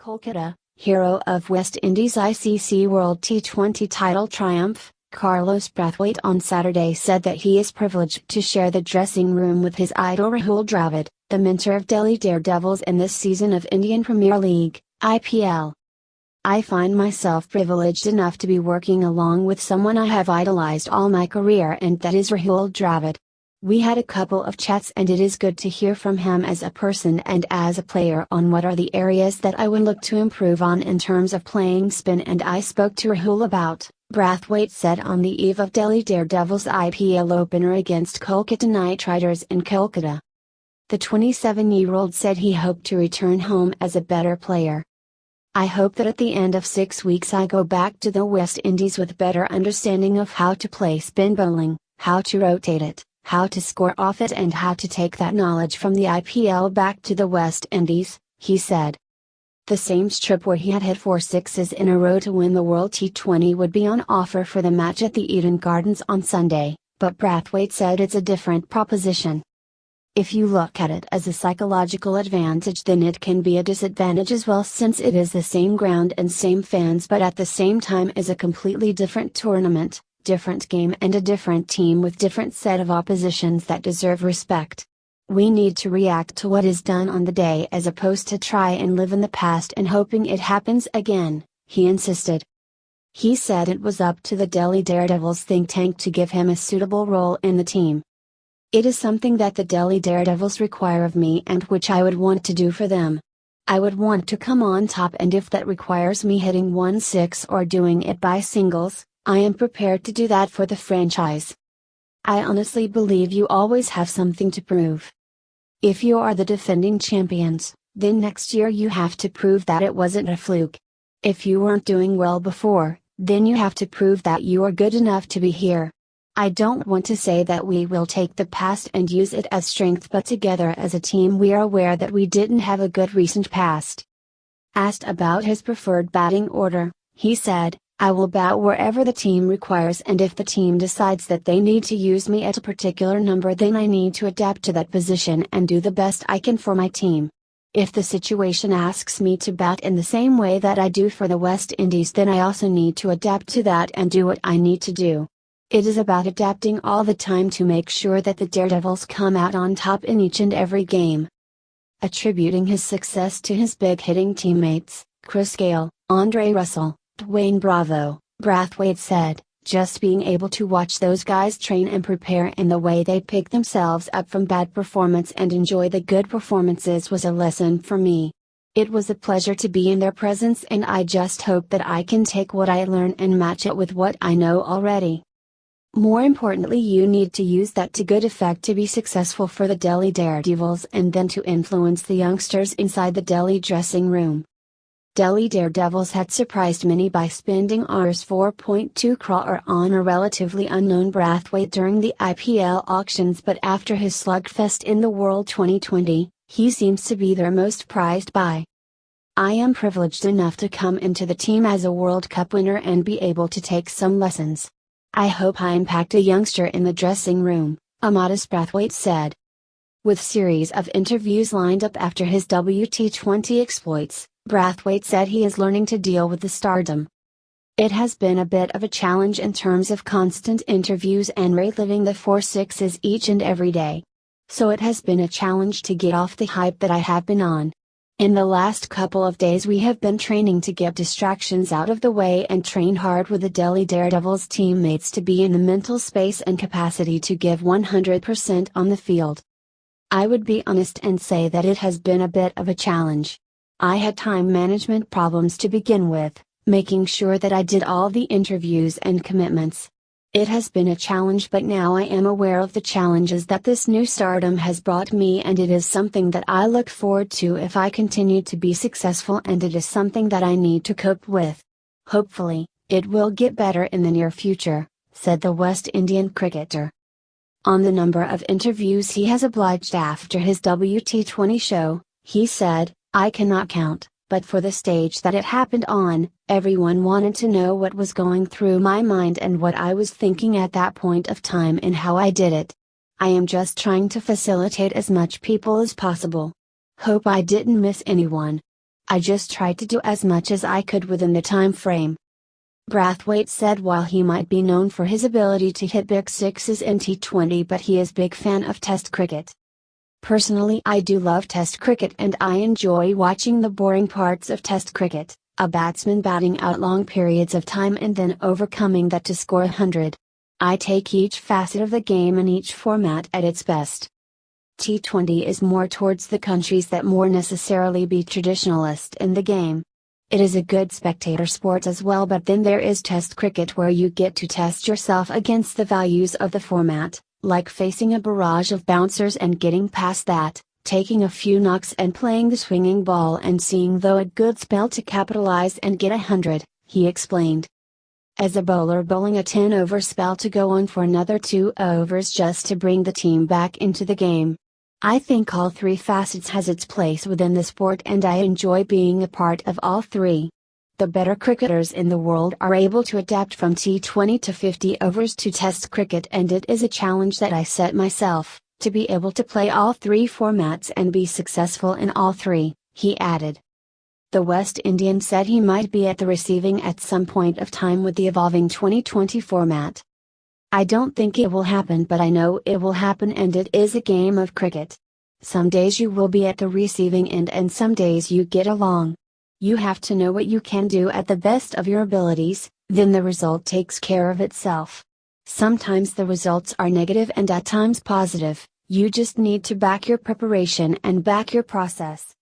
Kolkata, hero of West Indies' ICC World T20 title triumph, Carlos Brathwaite on Saturday said that he is privileged to share the dressing room with his idol Rahul Dravid, the mentor of Delhi Daredevils in this season of Indian Premier League, IPL. I find myself privileged enough to be working along with someone I have idolized all my career, and that is Rahul Dravid. We had a couple of chats and it is good to hear from him as a person and as a player on what are the areas that I would look to improve on in terms of playing spin, and I spoke to Rahul about, Brathwaite said on the eve of Delhi Daredevils IPL opener against Kolkata Knight Riders in Kolkata. The 27-year-old said he hoped to return home as a better player. I hope that at the end of 6 weeks I go back to the West Indies with better understanding of how to play spin bowling, how to rotate it, how to score off it, and how to take that knowledge from the IPL back to the West Indies, he said. The same strip where he had hit 4 sixes in a row to win the World T20 would be on offer for the match at the Eden Gardens on Sunday, but Brathwaite said it's a different proposition. If you look at it as a psychological advantage, then it can be a disadvantage as well, since it is the same ground and same fans, but at the same time is a completely different tournament, different game, and a different team with different set of oppositions that deserve respect. We need to react to what is done on the day as opposed to try and live in the past and hoping it happens again, he insisted. He said it was up to the Delhi Daredevils think tank to give him a suitable role in the team. It is something that the Delhi Daredevils require of me and which I would want to do for them. I would want to come on top, and if that requires me hitting 1 6 or doing it by singles, I am prepared to do that for the franchise. I honestly believe you always have something to prove. If you are the defending champions, then next year you have to prove that it wasn't a fluke. If you weren't doing well before, then you have to prove that you are good enough to be here. I don't want to say that we will take the past and use it as strength, but together as a team we are aware that we didn't have a good recent past. Asked about his preferred batting order, he said, I will bat wherever the team requires, and if the team decides that they need to use me at a particular number, then I need to adapt to that position and do the best I can for my team. If the situation asks me to bat in the same way that I do for the West Indies, then I also need to adapt to that and do what I need to do. It is about adapting all the time to make sure that the Daredevils come out on top in each and every game. Attributing his success to his big-hitting teammates, Chris Gale, Andre Russell, Dwayne Bravo, Brathwaite said, just being able to watch those guys train and prepare in the way they pick themselves up from bad performance and enjoy the good performances was a lesson for me. It was a pleasure to be in their presence, and I just hope that I can take what I learn and match it with what I know already. More importantly, you need to use that to good effect to be successful for the Delhi Daredevils and then to influence the youngsters inside the Delhi dressing room. Delhi Daredevils had surprised many by spending Rs 4.2 crore on a relatively unknown Brathwaite during the IPL auctions, but after his slugfest in the World 2020, he seems to be their most prized buy. I am privileged enough to come into the team as a World Cup winner and be able to take some lessons. I hope I impact a youngster in the dressing room, Carlos Brathwaite said. With series of interviews lined up after his WT20 exploits, Brathwaite said he is learning to deal with the stardom. It has been a bit of a challenge in terms of constant interviews and reliving the 4 sixes each and every day. So it has been a challenge to get off the hype that I have been on. In the last couple of days we have been training to get distractions out of the way and train hard with the Delhi Daredevils teammates to be in the mental space and capacity to give 100% on the field. I would be honest and say that it has been a bit of a challenge. I had time management problems to begin with, making sure that I did all the interviews and commitments. It has been a challenge, but now I am aware of the challenges that this new stardom has brought me, and it is something that I look forward to if I continue to be successful, and it is something that I need to cope with. Hopefully, it will get better in the near future, said the West Indian cricketer. On the number of interviews he has obliged after his WT20 show, he said, I cannot count, but for the stage that it happened on, everyone wanted to know what was going through my mind and what I was thinking at that point of time and how I did it. I am just trying to facilitate as much people as possible. Hope I didn't miss anyone. I just tried to do as much as I could within the time frame. Brathwaite said while he might be known for his ability to hit big sixes in T20, but he is big fan of Test cricket. Personally, I do love Test cricket and I enjoy watching the boring parts of Test cricket, a batsman batting out long periods of time and then overcoming that to score 100. I take each facet of the game and each format at its best. T20 is more towards the countries that more necessarily be traditionalist in the game. It is a good spectator sport as well, but then there is Test cricket where you get to test yourself against the values of the format, like facing a barrage of bouncers and getting past that, taking a few knocks and playing the swinging ball and seeing though a good spell to capitalize and get 100, he explained. As a bowler bowling a 10-over spell to go on for another 2 overs just to bring the team back into the game. I think all three facets has its place within the sport and I enjoy being a part of all three. The better cricketers in the world are able to adapt from T20 to 50 overs to Test cricket, and it is a challenge that I set myself, to be able to play all three formats and be successful in all three, he added. The West Indian said he might be at the receiving at some point of time with the evolving 2020 format. I don't think it will happen, but I know it will happen, and it is a game of cricket. Some days you will be at the receiving end and some days you get along. You have to know what you can do at the best of your abilities, then the result takes care of itself. Sometimes the results are negative and at times positive, you just need to back your preparation and back your process.